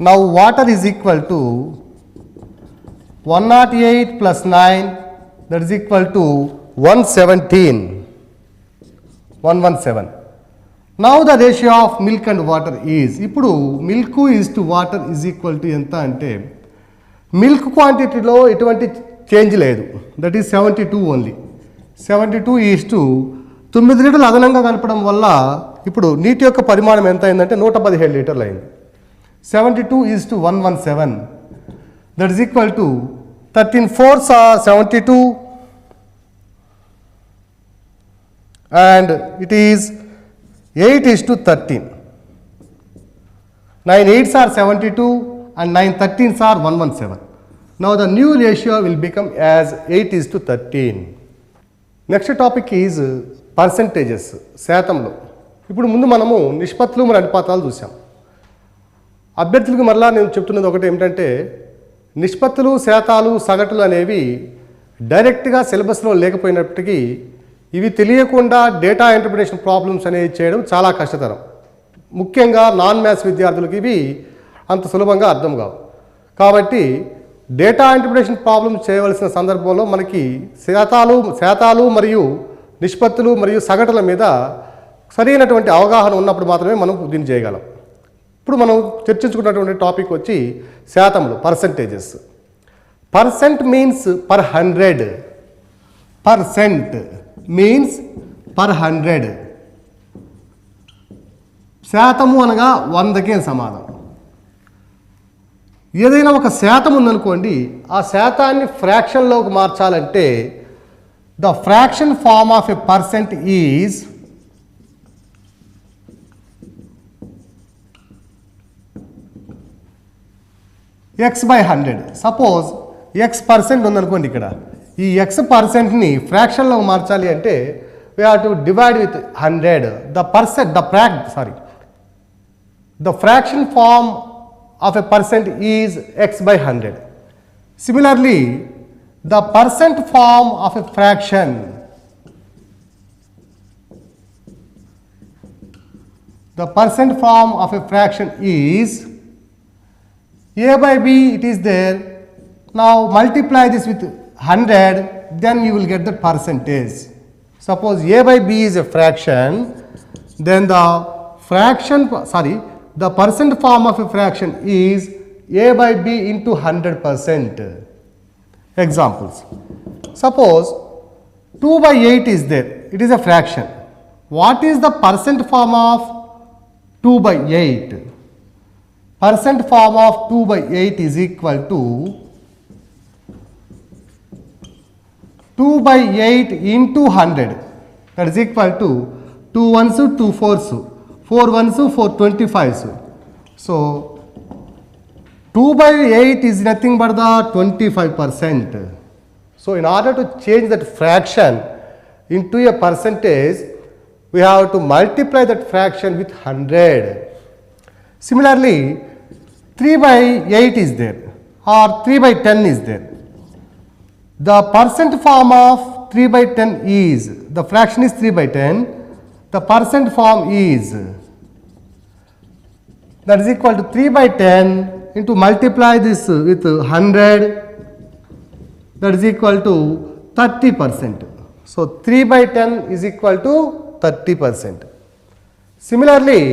now water is equal to 108 + 9 that is equal to 117. Now the ratio of milk and water is, ఇప్పుడు milk is to water is equal to ఎంత అంటే మిల్క్ క్వాంటిటీలో ఎటువంటి చేంజ్ లేదు, that is 72 only. 72 is to 9 లీటర్లు అదనంగా కలపడం వల్ల ఇప్పుడు నీటి యొక్క పరిమాణం ఎంత అయిందంటే 117 లీటర్లు అయింది. 72 is to 117, that is equal to 13 4s are 72 and it is 8:13. 9 8s are 72 and 9 13s are 117. Now the new ratio will become as 8:13. Next topic is percentages, శాతంలో. ఇప్పుడు ముందు మనము నిష్పత్తులు మరియు అనుపాతాలు చూసాం. అభ్యర్థులకు మరలా నేను చెప్తున్నది ఒకటి ఏమిటంటే నిష్పత్తులు శాతాలు సగటులు అనేవి డైరెక్ట్గా సిలబస్లో లేకపోయినప్పటికీ ఇవి తెలియకుండా డేటా ఇంటర్ప్రిటేషన్ ప్రాబ్లమ్స్ అనేవి చేయడం చాలా కష్టతరం. ముఖ్యంగా నాన్ మ్యాథ్స్ విద్యార్థులకు ఇవి అంత సులభంగా అర్థం కావు. కాబట్టి డేటా ఇంటర్ప్రిటేషన్ ప్రాబ్లమ్స్ చేయవలసిన సందర్భంలో మనకి శాతాలు మరియు నిష్పత్తులు మరియు సగటుల మీద సరైనటువంటి అవగాహన ఉన్నప్పుడు మాత్రమే మనం దీన్ని చేయగలం. ఇప్పుడు మనం చర్చించుకున్నటువంటి టాపిక్ వచ్చి శాతములు, percentages. Percent means per 100. Percent means per 100. శాతము అనగా 100కే సమానం. ఏదైనా ఒక శాతం ఉందనుకోండి, ఆ శాతాన్ని ఫ్రాక్షన్లోకి మార్చాలంటే the fraction form of a percent is x/100. Suppose x% ఉందనుకోండి, ఇక్కడ ఈ x%ని ఫ్రాక్షన్లోకి మార్చాలి అంటే we have to divide with 100. The fraction form of a percent is x/100. Similarly, the percent form of a fraction is a/b. It is there. Now multiply this with 100, then you will get the percentage. Suppose a/b is a fraction, then the percent form of a fraction is a/b into 100%. Examples. Suppose 2/8 is there. It is a fraction. What is the percent form of 2/8? Percent form of 2/8 is equal to 2/8 into 100. That is equal to 2 ones 2 fours, 4 ones 4 25s. So 2/8 is nothing but the 25%. So in order to change that fraction into a percentage, we have to multiply that fraction with 100. Similarly, 3/8 is there or 3/10 is there. The percent form of 3/10 is, the fraction is 3/10, the percent form is, that is equal to 3/10 into multiply this with 100, that is equal to 30%. So 3/10 is equal to 30%. Similarly,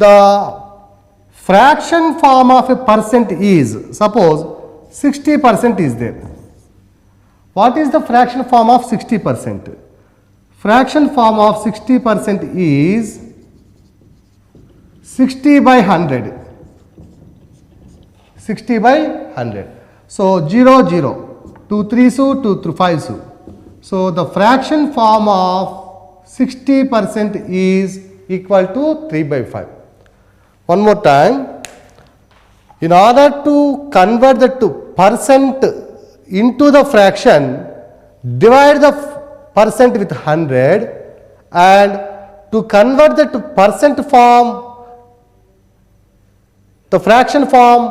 the fraction form of a percent is, suppose 60% is there. What is the fraction form of 60%? Fraction form of 60% is 60/100. 60/100. So 0 0, 2 3s, 2 5s. So the fraction form of 60% is equal to 3/5. One more time. In order to convert that to percent into the fraction, divide the percent with 100, and to convert that to percent form, the fraction form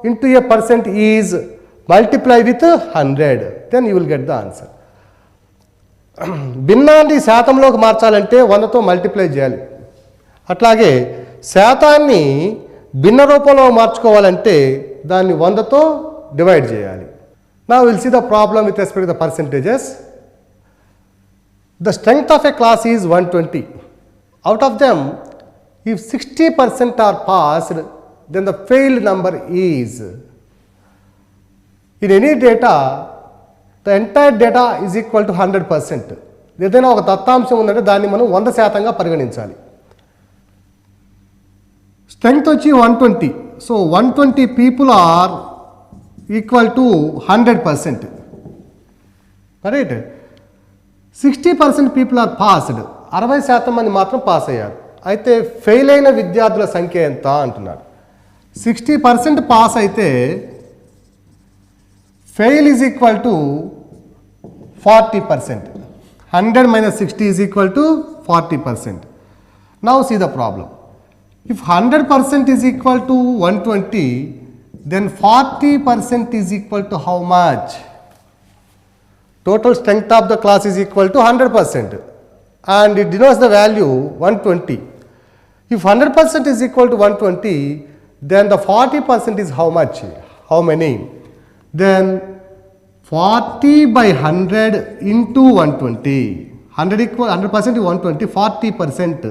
into a percent is multiply with 100, then you will get the answer. భిన్నాన్ని శాతంలోకి మార్చాలంటే 100తో multiply చేయాలి. అట్లాగే శాతాన్ని భిన్న రూపంలో మార్చుకోవాలంటే దాన్ని 100తో divide చేయాలి. Now we will see the problem with respect to the percentages. The strength of a class is 120. Out of them, if 60% are passed, then the failed number is. In any data, the entire data is equal to 100%. ఏదైనా ఒక దత్తాంశం ఉందంటే దాన్ని మనం 100%గా పరిగణించాలి. Strength వచ్చి 120. So 120 people are equal to 100%. Right? 60% people are passed. 60% మంది మాత్రం pass అయ్యారు. అయితే ఫెయిల్ అయిన విద్యార్థుల సంఖ్య ఎంత అంటున్నారు. 60% పాస్ అయితే fail is equal to 40%. 100 minus 60 is equal to 40%. Now see the problem. If 100% is equal to 120, then 40% is equal to how much? Total strength of the class is equal to 100%, and it denotes the value 120. If 100% is equal to 120, then the 40% is how much? How many? Then 40/100 into 120. 100% is 120, 40%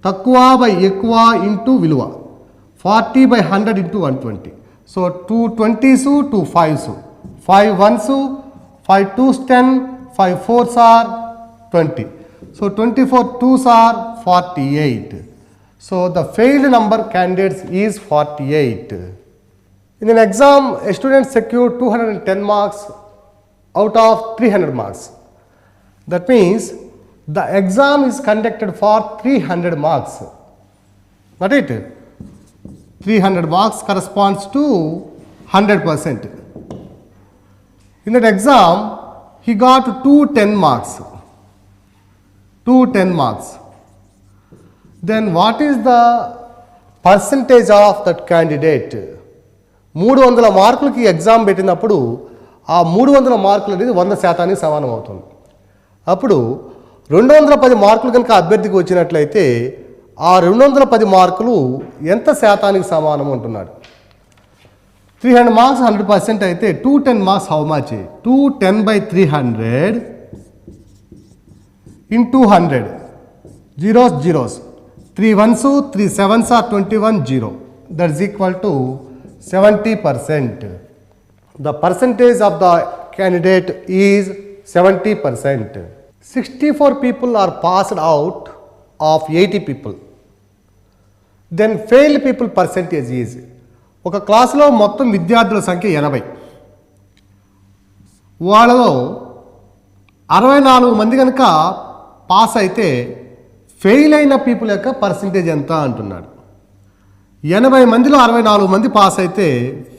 తక్కువ by ఎక్కువ into విలువ. 40 by 100 into 120. So 2 20s, 2 5s, 5 1s, 5 2s 10, 5 4s are 20. So 24 2s are 48. So the failed number candidates is 48. In an exam, a student secured 210 marks out of 300 marks. That means the exam is conducted for 300 marks. Got it? 300 marks corresponds to 100%. In that exam, he got 210 marks. 210 marks. Then what is the percentage of that candidate? 300 మార్కులకి exam పెట్టినప్పుడు ఆ 300 మార్కులు అనేది 100% సమానం అవుతుంది. అప్పుడు 210 మార్కులు కనుక అభ్యర్థికి వచ్చినట్లయితే ఆ 210 మార్కులు ఎంత శాతానికి సమానం అంటున్నాడు. 300 మార్క్స్ 100% అయితే 210 marks how much? 210 by 300 into 100. Zeros, zeros. 3 1s, 3 7s are 21, 0. That is equal to 70%. The percentage of the candidate is 70%. 64 people are passed out of 80 people. Then failed people percentage is, ఒక క్లాసులో మొత్తం విద్యార్థుల సంఖ్య 80. వాళ్ళలో 64 మంది కనుక pass అయితే fail అయిన పీపుల్ యొక్క పర్సంటేజ్ ఎంత అంటున్నాడు. 80 మందిలో 64 మంది పాస్ అయితే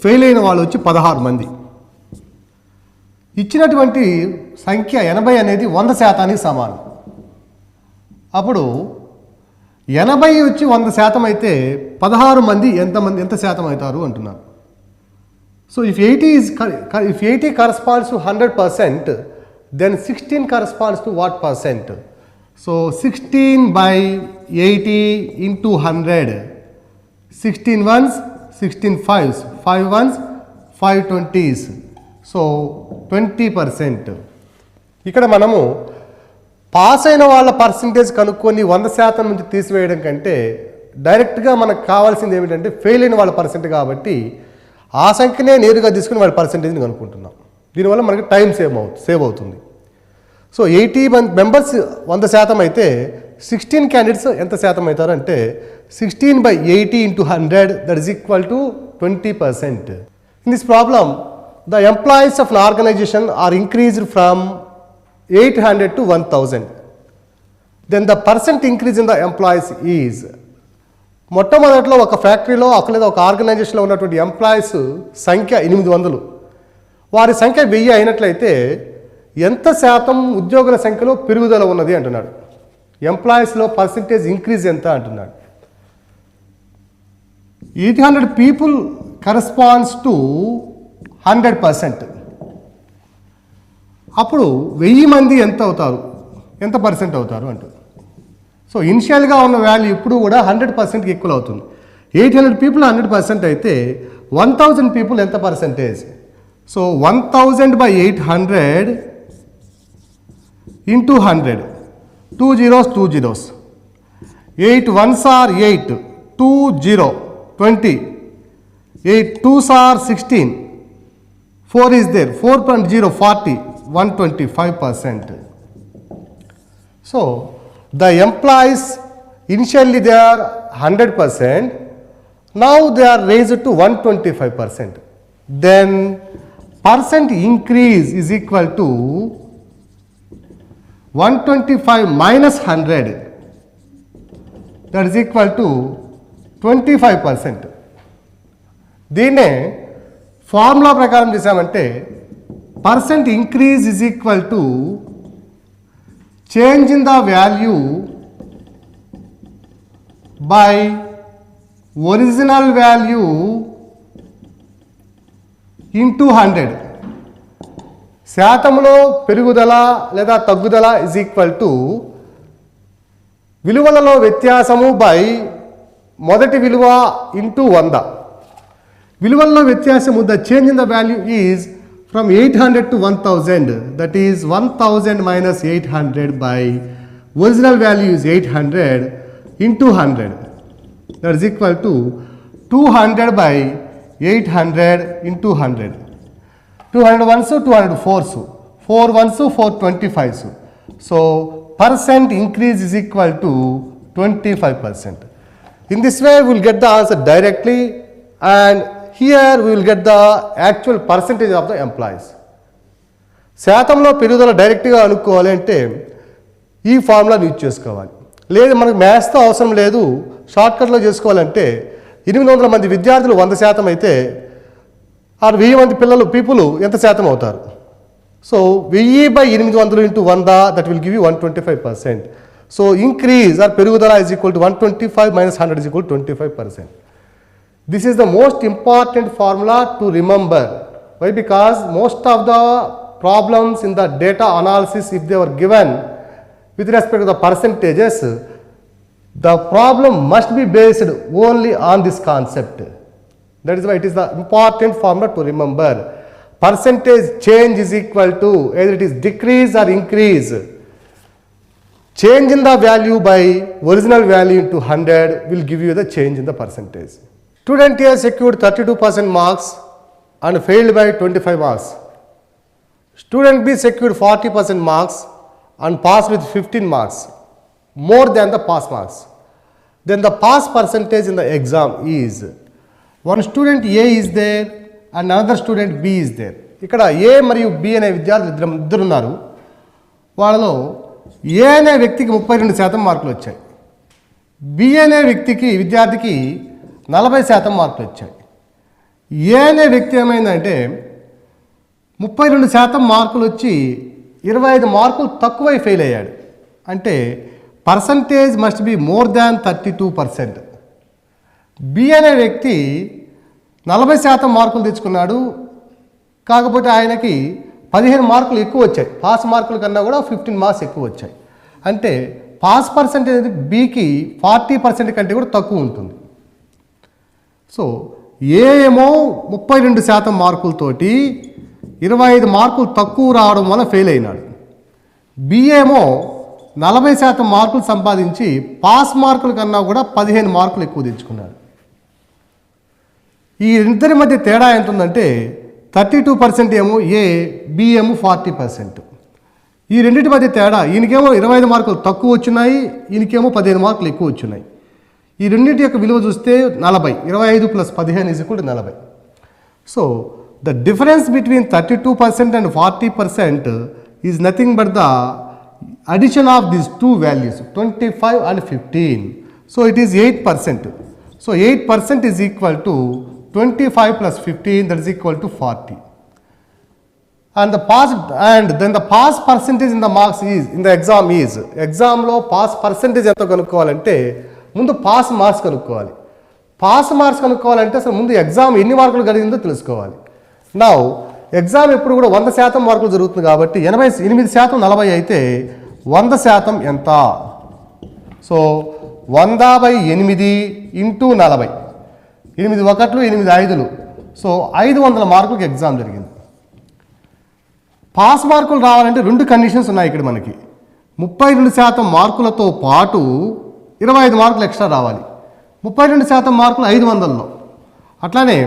ఫెయిల్ అయిన వాళ్ళు వచ్చి 16 మంది. ఇచ్చినటువంటి సంఖ్య 80 అనేది 100% సమానం. అప్పుడు 80 వచ్చి 100% అయితే 16 మంది ఎంత శాతం అవుతారు అంటున్నారు. So if 80 corresponds to 100%, then 16 corresponds to what percent? So 16 by 80 into 100. 16 ones, 16 5s, 5 ones, 5 20s. So 20%. ఇక్కడ మనము పాస్ అయిన వాళ్ళ పర్సంటేజ్ కనుక్కొని 100% నుంచి తీసివేయడం కంటే డైరెక్ట్గా మనకు కావాల్సింది ఏమిటంటే ఫెయిల్ అయిన వాళ్ళ పర్సెంట్ కాబట్టి ఆ సంఖ్యనే నేరుగా తీసుకుని వాళ్ళ పర్సంటేజ్ని కనుక్కుంటున్నాం. దీనివల్ల మనకి టైం సేవ్ అవుతుంది. సో 80 మెంబర్స్ 100% అయితే 16 క్యాండిడేట్స్ ఎంత శాతం అవుతారు అంటే 16 by 80 into 100, that is equal to 20%. In this problem, the employees of an organization are increased from 800 to 1000. Then the percent increase in the employees is, మొట్టమొదట్లో ఒక ఫ్యాక్టరీలో లేదా ఒక ఆర్గనైజేషన్లో ఉన్నటువంటి ఎంప్లాయీస్ సంఖ్య 800, వారి సంఖ్య 1000 అయినట్లయితే ఎంత శాతం ఉద్యోగుల సంఖ్యలో పెరుగుదల ఉన్నది అంటున్నాడు. ఎంప్లాయీస్లో పర్సంటేజ్ ఇంక్రీజ్ ఎంత అంటున్నాడు. 800 పీపుల్ కరెస్పాండ్స్ టు 100%. అప్పుడు 1000 మంది ఎంత పర్సెంట్ అవుతారు అంటారు. సో ఇనిషియల్గా ఉన్న వాల్యూ ఇప్పుడు కూడా 100%కి ఈక్వల్ అవుతుంది. 800 పీపుల్ 100% అయితే 1000 పీపుల్ ఎంత percentage? So 1000 by 800 into 100. 2 zeros, 2 zeros. 8 ones are 8, 2 0, 20. 8 twos are 16. 4 is there, 4.0, 40, 125%. So the employees initially they are 100%, now they are raised to 125%. Then percent increase is equal to 125 minus 100, that is equal to 25%. దీన్నే formula ప్రకారం చేసామంటే percent increase is equal to change in the value by original value into 100. శాతంలో పెరుగుదల లేదా తగ్గుదల is equal to విలువలలో వ్యత్యాసము by మొదటి విలువ ఇంటూ 100. విలువల్లో వ్యత్యాసము, the change in the value is from 800 to 1000, that is 1000 minus 800 by original value is 800 into 100, that is equal to 200 by 800 into 100. 200 ones, 200 fours, 4 ones, 425s. So percent increase is equal to 25%. In this way we will get the answer directly, and here we will get the actual percentage of the employees. శాతంలో పెరుగుదల డైరెక్ట్గా అనుకోవాలి అంటే ఈ ఫార్ములాని use చేసుకోవాలి. లేదు మనకు మ్యాథ్స్తో అవసరం లేదు, షార్ట్కట్లో చేసుకోవాలంటే 800 మంది విద్యార్థులు 100% అయితే ఆ 1000 మంది పీపుల్ ఎంత శాతం అవుతారు? So 1000 by 800 into 100, that will give you 125%. So increase or పెరుగుదల is equal to 125 minus 100 is equal to 25%. This is the most important formula to remember. Why? Because most of the problems in the data analysis, if they were given with respect to the percentages, the problem must be based only on this concept. That is why it is the important formula to remember. Percentage change is equal to either it is decrease or increase. Change in the value by original value into 100 will give you the change in the percentage. Student A secured 32% marks and failed by 25 marks. Student B secured 40% marks and passed with 15 marks, more than the pass marks. Then the pass percentage in the exam is, one student A is there and another student B is there. ఇక్కడ A మరియు B అనే విద్యార్థులు ఇద్దరు ఉన్నారు. వాళ్ళలో A అనే వ్యక్తికి 32% మార్కులు వచ్చాయి, B అనే విద్యార్థికి 40% మార్కులు వచ్చాయి. A అనే వ్యక్తి ఏమైందంటే 32% మార్కులు వచ్చి 25 మార్కులు తక్కువై ఫెయిల్ అయ్యాడు. అంటే percentage must be more than 32%. B అనే వ్యక్తి 40% మార్కులు తెచ్చుకున్నాడు, కాకపోతే ఆయనకి 15 మార్కులు ఎక్కువ వచ్చాయి, పాస్ మార్కుల కన్నా కూడా 15 మార్క్స్ ఎక్కువ వచ్చాయి. అంటే పాస్ పర్సంటేజ్ బికి 40% కంటే కూడా తక్కువ ఉంటుంది. సో ఏ ఏమో 32% మార్కులతోటి 25 మార్కులు తక్కువ రావడం వల్ల ఫెయిల్ అయినాడు. బి ఏమో 40% మార్కులు సంపాదించి పాస్ మార్కుల కన్నా కూడా 15 మార్కులు ఎక్కువ తెచ్చుకున్నాడు. ఈ ఇద్దరి మధ్య తేడా ఎంత ఉందంటే 32% ఏమో ఏ, బి ఏమో 40%. ఈ రెండింటి మధ్య తేడా, ఈయనకేమో 25 మార్కులు తక్కువ వచ్చినాయి, ఈయనకేమో 15 మార్కులు ఎక్కువ వచ్చినాయి. ఈ రెండింటి యొక్క విలువ చూస్తే 40, 25 + 15 = 40. So the difference between 32% and 40% is nothing but the addition of these two values, 25 and 15. So it is 8%. So 8% is equal to 25 plus 15, that is equal to 40. And then the pass percentage in the marks is, in the exam is, exam lo pass percentage ఎంత కనుక్కోవాలంటే ముందు pass marks కనుక్కోవాలి. Pass marks కనుక్కోవాలంటే అసలు ముందు exam ఎన్ని మార్కులు కలిగిందో తెలుసుకోవాలి. Now exam ఎప్పుడు కూడా 100% మార్కులు జరుగుతుంది కాబట్టి 88% 40 అయితే 100% ఎంత? సో 100/8 ఇంటూ 40, 8 1లు 8 5లు, సో 500 మార్కులకి ఎగ్జామ్ జరిగింది. పాస్ మార్కులు రావాలంటే 2 కండిషన్స్ ఉన్నాయి ఇక్కడ మనకి. 32% మార్కులతో పాటు 25 మార్కులు ఎక్స్ట్రా రావాలి. 32% మార్కులు 500లో, అట్లానే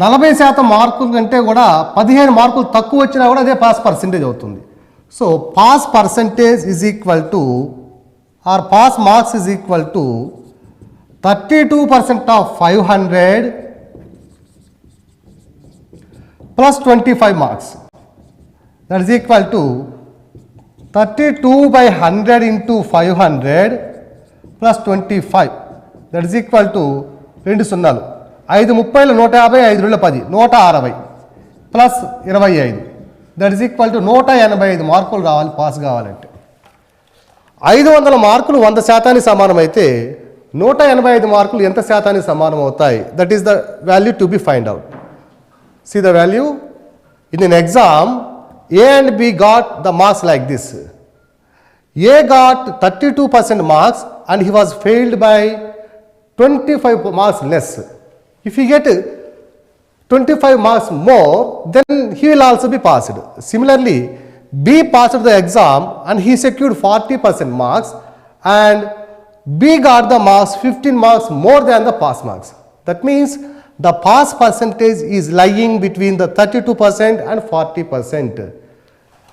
40% మార్కుల కంటే కూడా 15 మార్కులు తక్కువ వచ్చినా కూడా అదే పాస్ పర్సెంటేజ్ అవుతుంది. So pass percentage is equal to, or pass marks is equal to 32% of 500 plus 25 marks, that is equal to 32/100 into 500 plus 25, that is equal to 2 సున్నాలు, 5 30లు 150, 5 2 10, 160 plus 25, that is equal to 185 మార్కులు రావాలి pass కావాలంటే. 500 మార్కులు 100% సమానం అయితే 185 మార్కులు ఎంత శాతానికి సమానం అవుతాయి? That is the value to be find out. See the value in an exam, A and B got the marks like this. A got 32% marks and he was failed by 25 marks less. If he get 25 marks more, then he will also be passed. Similarly, B passed the exam and he secured 40% marks and B got the marks 15 marks more than the pass marks. That means the pass percentage is lying between the 32% and 40%.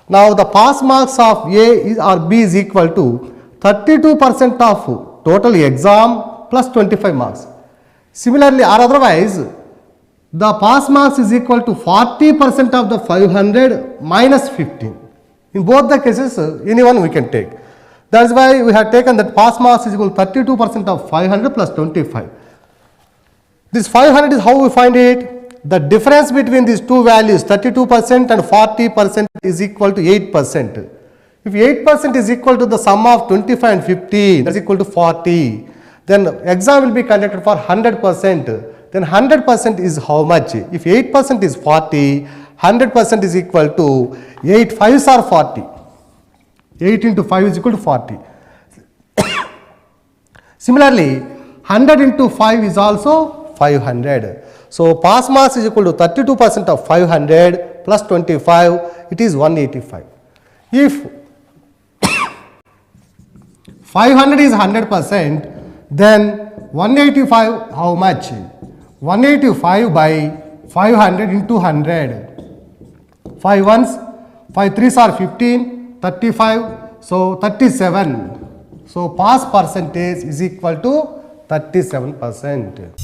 Now the pass marks of A or B is equal to 32% of total exam plus 25 marks. Similarly, or otherwise, the pass marks is equal to 40% of the 500 minus 15. In both the cases, anyone we can take. That is why we have taken that pass marks is equal to 32% of 500 plus 25. This 500 is how we find it. The difference between these two values 32% and 40% is equal to 8%. If 8% is equal to the sum of 25 and 15, that is equal to 40. Then exam will be conducted for 100%. Then 100% is how much? If 8% is 40, 100% is equal to 8 5s are 40. 8 into 5 is equal to 40. Similarly, 100 into 5 is also 500. So pass marks is equal to 32% of 500 plus 25, it is 185. If 500 is 100%, then 185 how much? 185 by 500 into 100. 5 ones, 5 3s are 15, 35, so 37. So pass percentage is equal to 37%.